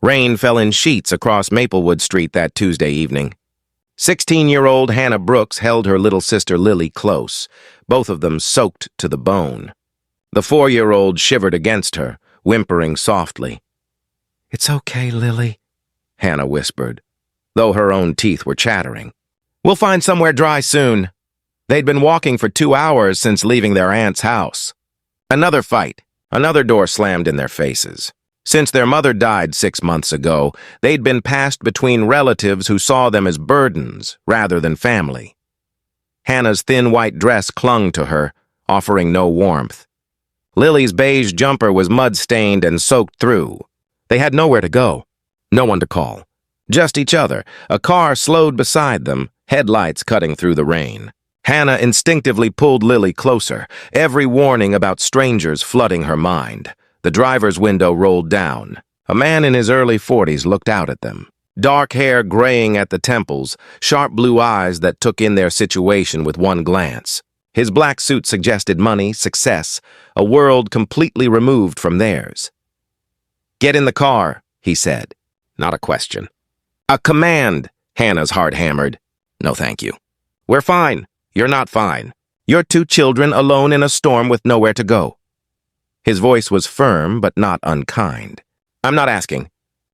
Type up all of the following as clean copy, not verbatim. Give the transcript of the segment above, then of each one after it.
Rain fell in sheets across Maplewood Street that Tuesday evening. 16-year-old Hannah Brooks held her little sister Lily close, both of them soaked to the bone. The 4-year-old shivered against her, whimpering softly. "It's okay, Lily," Hannah whispered, though her own teeth were chattering. "We'll find somewhere dry soon." They'd been walking for 2 hours since leaving their aunt's house. Another fight, another door slammed in their faces. Since their mother died 6 months ago, they'd been passed between relatives who saw them as burdens rather than family. Hannah's thin white dress clung to her, offering no warmth. Lily's beige jumper was mud-stained and soaked through. They had nowhere to go, no one to call. Just each other. A car slowed beside them, headlights cutting through the rain. Hannah instinctively pulled Lily closer, every warning about strangers flooding her mind. The driver's window rolled down. A man in his early 40s looked out at them. Dark hair graying at the temples, sharp blue eyes that took in their situation with one glance. His black suit suggested money, success, a world completely removed from theirs. "Get in the car," he said. Not a question. "A command," Hannah's heart hammered. "No, thank you." "We're fine. You're not fine. You're 2 children alone in a storm with nowhere to go." His voice was firm, but not unkind. "I'm not asking.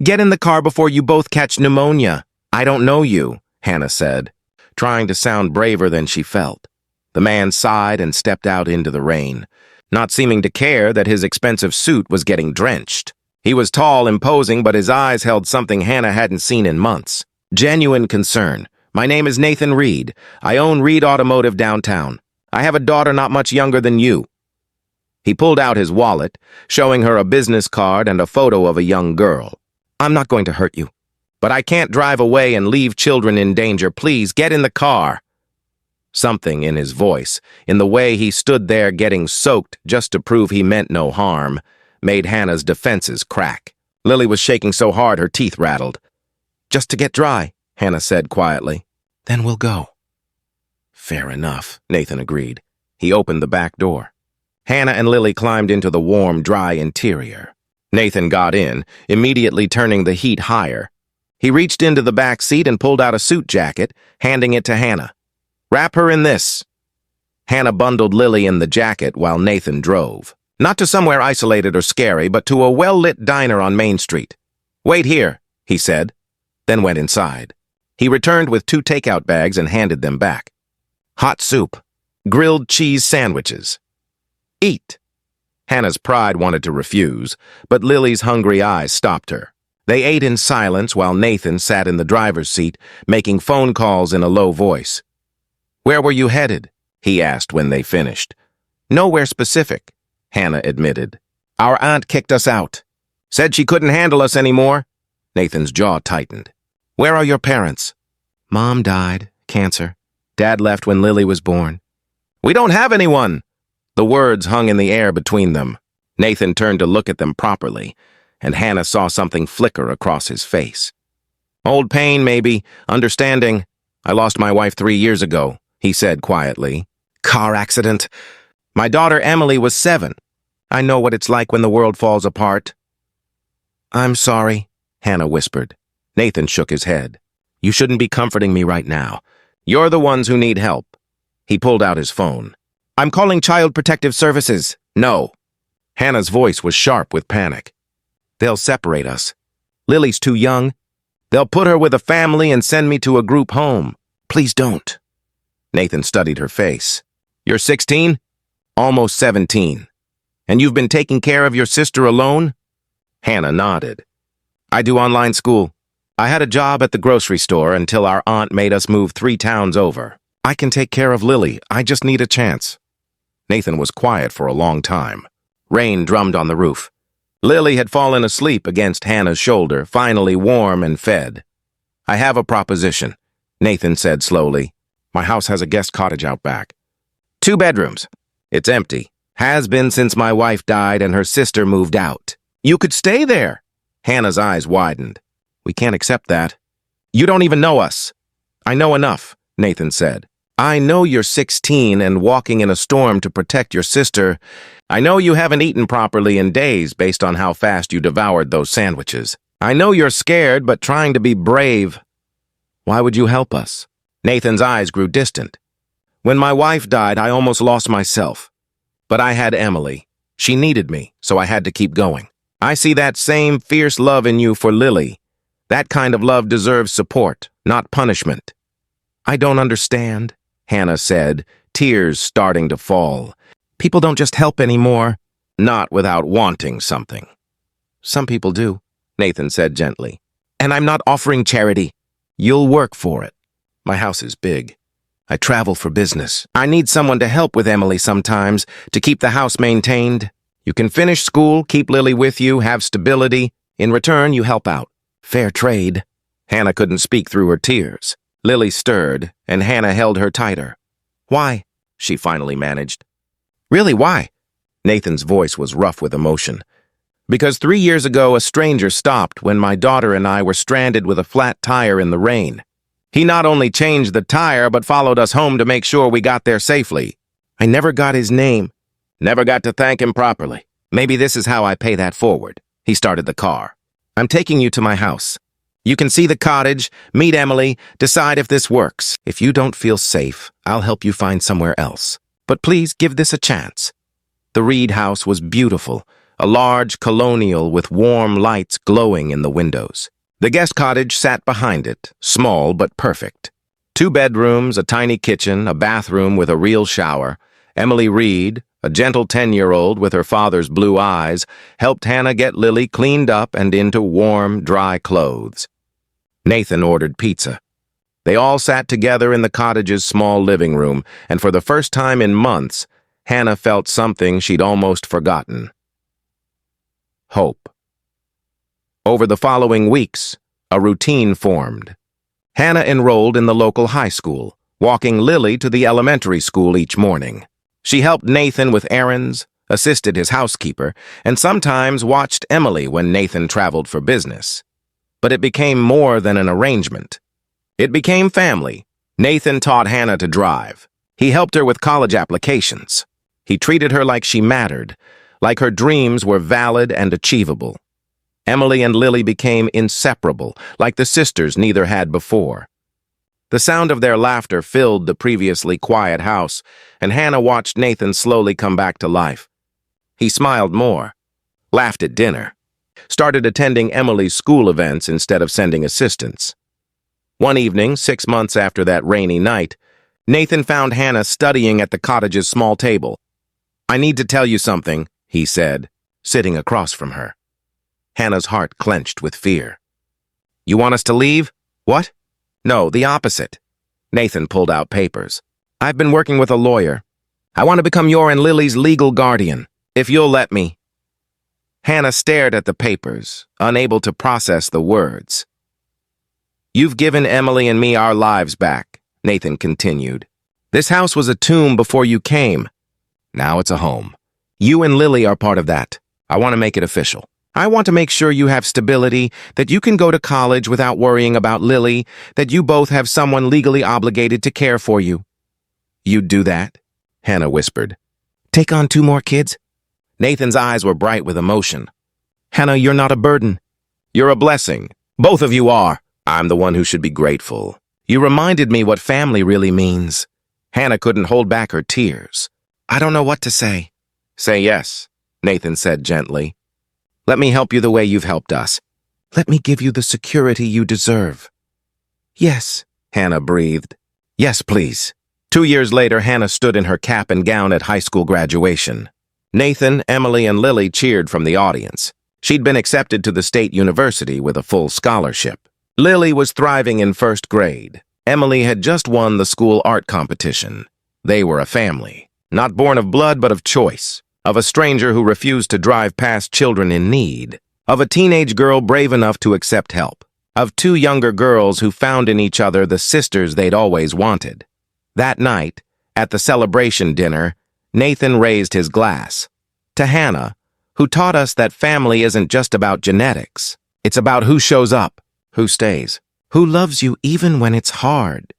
Get in the car before you both catch pneumonia." "I don't know you," Hannah said, trying to sound braver than she felt. The man sighed and stepped out into the rain, not seeming to care that his expensive suit was getting drenched. He was tall, imposing, but his eyes held something Hannah hadn't seen in months. Genuine concern. "My name is Nathan Reed. I own Reed Automotive downtown. I have a daughter not much younger than you." He pulled out his wallet, showing her a business card and a photo of a young girl. "I'm not going to hurt you, but I can't drive away and leave children in danger. Please, get in the car." Something in his voice, in the way he stood there getting soaked just to prove he meant no harm, made Hannah's defenses crack. Lily was shaking so hard her teeth rattled. "Just to get dry," Hannah said quietly. "Then we'll go." "Fair enough," Nathan agreed. He opened the back door. Hannah and Lily climbed into the warm, dry interior. Nathan got in, immediately turning the heat higher. He reached into the back seat and pulled out a suit jacket, handing it to Hannah. "Wrap her in this." Hannah bundled Lily in the jacket while Nathan drove. Not to somewhere isolated or scary, but to a well-lit diner on Main Street. "Wait here," he said, then went inside. He returned with 2 takeout bags and handed them back. Hot soup, grilled cheese sandwiches. "Eat." Hannah's pride wanted to refuse, but Lily's hungry eyes stopped her. They ate in silence while Nathan sat in the driver's seat, making phone calls in a low voice. "Where were you headed?" he asked when they finished. "Nowhere specific," Hannah admitted. "Our aunt kicked us out. Said she couldn't handle us anymore." Nathan's jaw tightened. "Where are your parents?" "Mom died, cancer. Dad left when Lily was born." "We don't have anyone." The words hung in the air between them. Nathan turned to look at them properly, and Hannah saw something flicker across his face. "Old pain, maybe. Understanding. I lost my wife 3 years ago," he said quietly. "Car accident. My daughter Emily was 7. I know what it's like when the world falls apart." "I'm sorry," Hannah whispered. Nathan shook his head. "You shouldn't be comforting me right now. You're the ones who need help." He pulled out his phone. "I'm calling Child Protective Services." "No." Hannah's voice was sharp with panic. "They'll separate us. Lily's too young. They'll put her with a family and send me to a group home. Please don't." Nathan studied her face. "You're 16? Almost 17. And you've been taking care of your sister alone?" Hannah nodded. "I do online school. I had a job at the grocery store until our aunt made us move 3 towns over. I can take care of Lily. I just need a chance." Nathan was quiet for a long time. Rain drummed on the roof. Lily had fallen asleep against Hannah's shoulder, finally warm and fed. "I have a proposition," Nathan said slowly. "My house has a guest cottage out back. 2 bedrooms. It's empty. Has been since my wife died and her sister moved out. You could stay there." Hannah's eyes widened. "We can't accept that." "You don't even know us." "I know enough," Nathan said. "I know you're 16 and walking in a storm to protect your sister. I know you haven't eaten properly in days based on how fast you devoured those sandwiches. I know you're scared, but trying to be brave. Why would you help us? Nathan's eyes grew distant. When my wife died, I almost lost myself. But I had Emily. She needed me, so I had to keep going. I see that same fierce love in you for Lily. That kind of love deserves support, not punishment. I don't understand, Hannah said, tears starting to fall. People don't just help anymore, not without wanting something. Some people do, Nathan said gently. And I'm not offering charity. You'll work for it. My house is big. I travel for business. I need someone to help with Emily sometimes, to keep the house maintained. You can finish school, keep Lily with you, have stability. In return, you help out. Fair trade. Hannah couldn't speak through her tears. Lily stirred, and Hannah held her tighter. Why? She finally managed. Really, why? Nathan's voice was rough with emotion. Because 3 years ago, a stranger stopped when my daughter and I were stranded with a flat tire in the rain. He not only changed the tire, but followed us home to make sure we got there safely. I never got his name. Never got to thank him properly. Maybe this is how I pay that forward. He started the car. I'm taking you to my house. You can see the cottage, meet Emily, decide if this works. If you don't feel safe, I'll help you find somewhere else. But please give this a chance. The Reed house was beautiful, a large colonial with warm lights glowing in the windows. The guest cottage sat behind it, small but perfect. 2 bedrooms, a tiny kitchen, a bathroom with a real shower. Emily Reed, a gentle 10-year-old with her father's blue eyes, helped Hannah get Lily cleaned up and into warm, dry clothes. Nathan ordered pizza. They all sat together in the cottage's small living room, and for the first time in months, Hannah felt something she'd almost forgotten. Hope. Over the following weeks, a routine formed. Hannah enrolled in the local high school, walking Lily to the elementary school each morning. She helped Nathan with errands, assisted his housekeeper, and sometimes watched Emily when Nathan traveled for business. But it became more than an arrangement. It became family. Nathan taught Hannah to drive. He helped her with college applications. He treated her like she mattered, like her dreams were valid and achievable. Emily and Lily became inseparable, like the sisters neither had before. The sound of their laughter filled the previously quiet house, and Hannah watched Nathan slowly come back to life. He smiled more, laughed at dinner, started attending Emily's school events instead of sending assistants. One evening, 6 months after that rainy night, Nathan found Hannah studying at the cottage's small table. "I need to tell you something," he said, sitting across from her. Hannah's heart clenched with fear. "You want us to leave?" "What?" "No, the opposite." Nathan pulled out papers. "I've been working with a lawyer. I want to become your and Lily's legal guardian, if you'll let me." Hannah stared at the papers, unable to process the words. "You've given Emily and me our lives back," Nathan continued. "This house was a tomb before you came. Now it's a home. You and Lily are part of that. I want to make it official. I want to make sure you have stability, that you can go to college without worrying about Lily, that you both have someone legally obligated to care for you." "You'd do that?" Hannah whispered. "Take on 2 more kids?" Nathan's eyes were bright with emotion. "Hannah, you're not a burden. You're a blessing. Both of you are. I'm the one who should be grateful. You reminded me what family really means." Hannah couldn't hold back her tears. "I don't know what to say." "Say yes," Nathan said gently. "Let me help you the way you've helped us. Let me give you the security you deserve." "Yes," Hannah breathed. "Yes, please." 2 years later, Hannah stood in her cap and gown at high school graduation. Nathan, Emily, and Lily cheered from the audience. She'd been accepted to the state university with a full scholarship. Lily was thriving in 1st grade. Emily had just won the school art competition. They were a family, not born of blood but of choice. Of a stranger who refused to drive past children in need, of a teenage girl brave enough to accept help, of 2 younger girls who found in each other the sisters they'd always wanted. That night, at the celebration dinner, Nathan raised his glass to Hannah, who taught us that family isn't just about genetics. It's about who shows up, who stays, who loves you even when it's hard.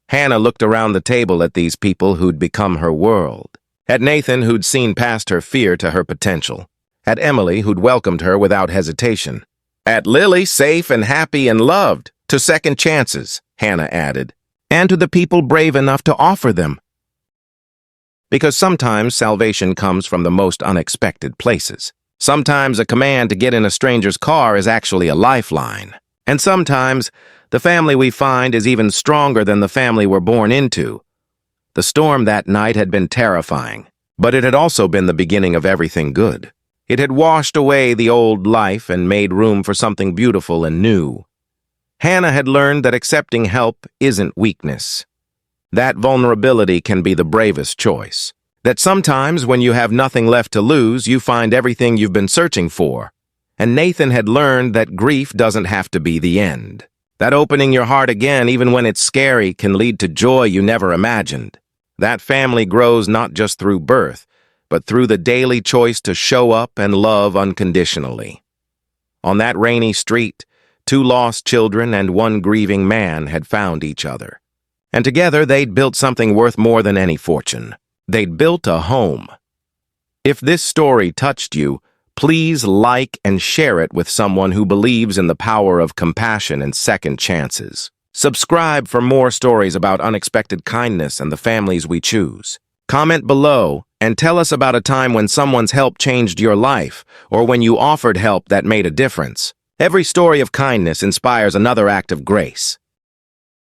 Hannah looked around the table at these people who'd become her world. At Nathan, who'd seen past her fear to her potential. At Emily, who'd welcomed her without hesitation. At Lily, safe and happy and loved, to second chances, Hannah added, and to the people brave enough to offer them. Because sometimes salvation comes from the most unexpected places. Sometimes a command to get in a stranger's car is actually a lifeline. And sometimes the family we find is even stronger than the family we're born into. The storm that night had been terrifying, but it had also been the beginning of everything good. It had washed away the old life and made room for something beautiful and new. Hannah had learned that accepting help isn't weakness. That vulnerability can be the bravest choice. That sometimes when you have nothing left to lose, you find everything you've been searching for. And Nathan had learned that grief doesn't have to be the end. That opening your heart again, even when it's scary, can lead to joy you never imagined. That family grows not just through birth, but through the daily choice to show up and love unconditionally. On that rainy street, 2 lost children and 1 grieving man had found each other. And together they'd built something worth more than any fortune. They'd built a home. If this story touched you, please like and share it with someone who believes in the power of compassion and second chances. Subscribe for more stories about unexpected kindness and the families we choose. Comment below and tell us about a time when someone's help changed your life or when you offered help that made a difference. Every story of kindness inspires another act of grace.